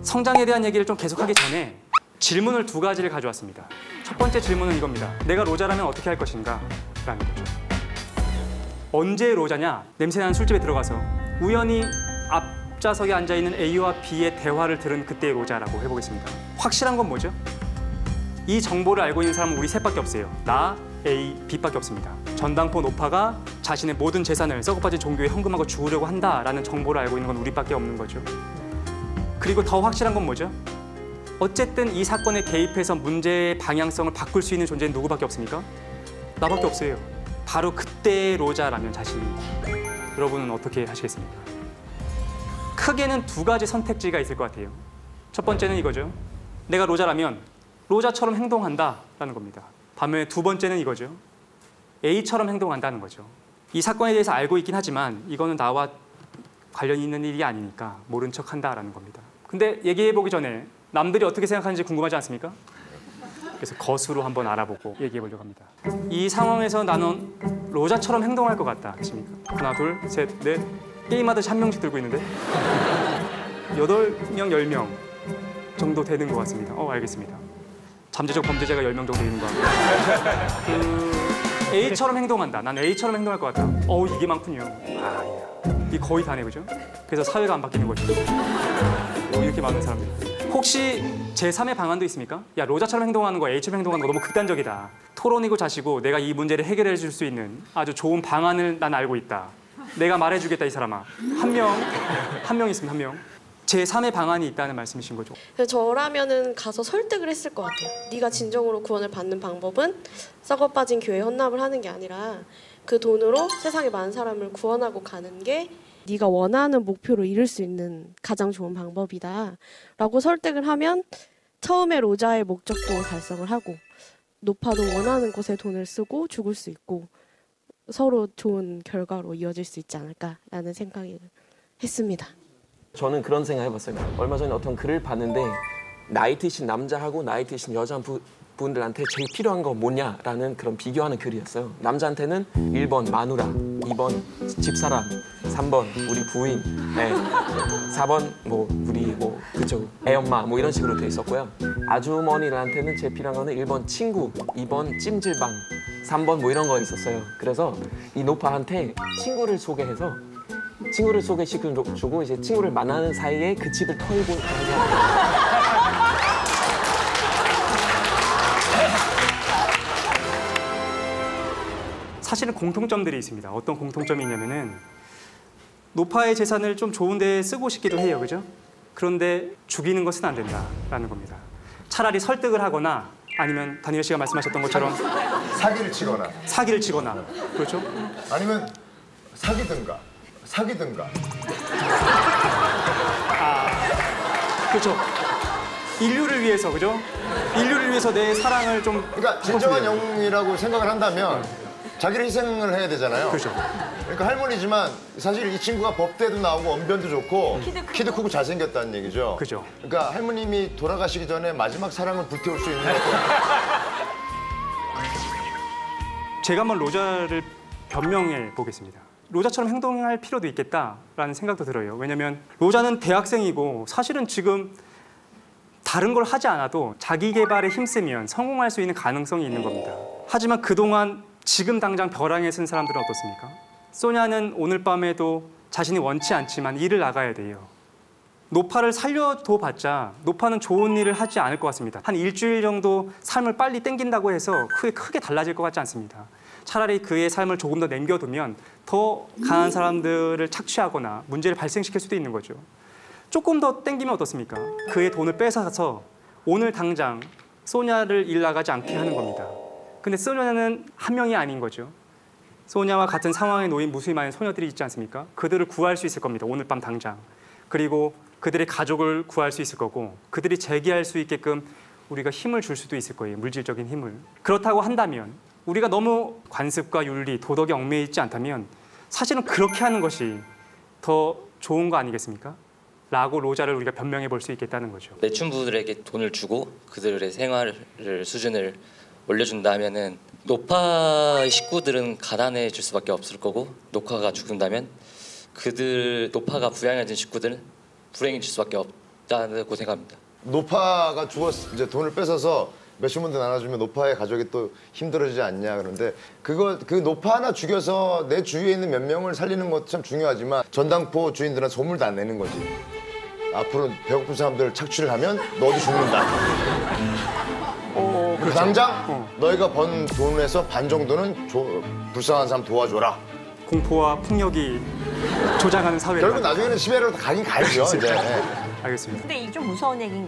성장에 대한 얘기를 좀 계속하기 전에 질문을 두 가지를 가져왔습니다. 첫 번째 질문은 이겁니다. 내가 로자라면 어떻게 할 것인가? 라는 거죠. 언제 로자냐? 냄새나는 술집에 들어가서 우연히 앞좌석에 앉아있는 A와 B의 대화를 들은 그때의 로자라고 해보겠습니다. 확실한 건 뭐죠? 이 정보를 알고 있는 사람은 우리 셋밖에 없어요. 나, A, B밖에 없습니다. 전당포 노파가 자신의 모든 재산을 썩어빠진 종교에 헌금하고 죽으려고 한다라는 정보를 알고 있는 건 우리밖에 없는 거죠. 그리고 더 확실한 건 뭐죠? 어쨌든 이 사건에 개입해서 문제의 방향성을 바꿀 수 있는 존재는 누구밖에 없습니까? 나밖에 없어요. 바로 그때의 로자라면 자신이. 여러분은 어떻게 하시겠습니까? 크게는 두 가지 선택지가 있을 것 같아요. 첫 번째는 이거죠. 내가 로자라면 로자처럼 행동한다라는 겁니다. 반면에 두 번째는 이거죠. A처럼 행동한다는 거죠. 이 사건에 대해서 알고 있긴 하지만 이거는 나와 관련이 있는 일이 아니니까 모른 척한다라는 겁니다. 근데 얘기해보기 전에 남들이 어떻게 생각하는지 궁금하지 않습니까? 그래서 거수로 한번 알아보고 얘기해보려고 합니다. 이 상황에서 나는 로자처럼 행동할 것 같다. 계십니까? 하나, 둘, 셋, 넷. 게임하듯이 한 명씩 들고 있는데 8명, 10명 정도 되는 것 같습니다. 알겠습니다. 잠재적 범죄자가 10명 정도 있는 것 같고 A처럼 행동한다. 난 A처럼 행동할 것 같다. 이게 많군요. 이게 거의 다네, 그죠? 그래서 사회가 안 바뀌는 거죠. 이렇게 많은 사람들. 혹시 제3의 방안도 있습니까? 야, 로자처럼 행동하는 거, A처럼 행동하는 거 너무 극단적이다. 토론이고 자시고 내가 이 문제를 해결해 줄 수 있는 아주 좋은 방안을 난 알고 있다. 내가 말해주겠다, 이 사람아. 한 명 있습니다, 한 명. 제3의 방안이 있다는 말씀이신 거죠? 저라면은 가서 설득을 했을 것 같아요. 네가 진정으로 구원을 받는 방법은 썩어빠진 교회에 헌납을 하는 게 아니라 그 돈으로 세상의 많은 사람을 구원하고 가는 게 네가 원하는 목표를 이룰 수 있는 가장 좋은 방법이다 라고 설득을 하면 처음에 로자의 목적도 달성을 하고 노파도 원하는 곳에 돈을 쓰고 죽을 수 있고 서로 좋은 결과로 이어질 수 있지 않을까라는 생각을 했습니다. 저는 그런 생각 해봤어요. 얼마 전에 어떤 글을 봤는데 나이 드신 남자하고 나이 드신 여자분들한테 제일 필요한 거 뭐냐라는 그런 비교하는 글이었어요. 남자한테는 1번 마누라, 2번 집사람, 3번 우리 부인, 4번 우리 그쪽 애엄마 이런 식으로 돼 있었고요. 아주머니들한테는 제일 필요한 거는 1번 친구, 2번 찜질방, 3번 이런 거 있었어요. 그래서 이 노파한테 친구를 소개해서 친구를 소개시켜주고 이제 친구를 만나는 사이에 그 집을 털고 사실은 공통점들이 있습니다. 어떤 공통점이 있냐면은 노파의 재산을 좀 좋은 데 쓰고 싶기도 해요. 그죠? 그런데 죽이는 것은 안 된다라는 겁니다. 차라리 설득을 하거나 아니면 다니엘 씨가 말씀하셨던 것처럼 사기를 치거나 그렇죠? 아니면 사기든가 그렇죠. 인류를 위해서, 그죠? 인류를 위해서 내 사랑을 좀 그러니까 진정한 영웅이라고 생각을 한다면 자기를 희생을 해야 되잖아요. 그렇죠. 그러니까 할머니지만 사실 이 친구가 법대도 나오고 언변도 좋고 키도 크고 잘생겼다는 얘기죠. 그죠. 그러니까 할머님이 돌아가시기 전에 마지막 사랑을 불태울 수 있는 어떤 제가 한번 로자를 변명해 보겠습니다. 로자처럼 행동할 필요도 있겠다라는 생각도 들어요. 왜냐면 로자는 대학생이고 사실은 지금 다른 걸 하지 않아도 자기 개발에 힘쓰면 성공할 수 있는 가능성이 있는 겁니다. 하지만 그동안 지금 당장 벼랑에 쓴 사람들은 어떻습니까? 소냐는 오늘 밤에도 자신이 원치 않지만 일을 나가야 돼요. 노파를 살려도 봤자 노파는 좋은 일을 하지 않을 것 같습니다. 한 일주일 정도 삶을 빨리 땡긴다고 해서 크게 달라질 것 같지 않습니다. 차라리 그의 삶을 조금 더 남겨두면 더 강한 사람들을 착취하거나 문제를 발생시킬 수도 있는 거죠. 조금 더 땡기면 어떻습니까? 그의 돈을 뺏어서 오늘 당장 소냐를 일 나가지 않게 하는 겁니다. 근데 소냐는 한 명이 아닌 거죠. 소냐와 같은 상황에 놓인 무수히 많은 소녀들이 있지 않습니까? 그들을 구할 수 있을 겁니다. 오늘 밤 당장. 그리고 그들의 가족을 구할 수 있을 거고 그들이 재기할 수 있게끔 우리가 힘을 줄 수도 있을 거예요. 물질적인 힘을. 그렇다고 한다면 우리가 너무 관습과 윤리, 도덕에 얽매여 있지 않다면 사실은 그렇게 하는 것이 더 좋은 거 아니겠습니까? 라고 로자를 우리가 변명해 볼 수 있겠다는 거죠. 매춘부들에게 돈을 주고 그들의 생활 수준을 올려준다면은 노파 식구들은 가난해질 수밖에 없을 거고 노파가 죽는다면 노파가 부양해진 식구들은 불행해질 수밖에 있다고 생각합니다. 노파가 이제 돈을 뺏어서 몇십만 원 나눠주면 노파의 가족이 또 힘들어지지 않냐 그런데 그 노파 하나 죽여서 내 주위에 있는 몇 명을 살리는 것도 참 중요하지만 전당포 주인들은 소문도 안 내는 거지. 앞으로 배고픈 사람들 착취를 하면 너도 죽는다. 그렇죠. 당장 너희가 번 돈에서 반 정도는 불쌍한 사람 도와줘라. 공포와 폭력이 조장하는 사회. 결국 나중에는 시베리아로 가긴 가야죠. 이제. 알겠습니다. 근데 이게 좀 무서운 얘기인 게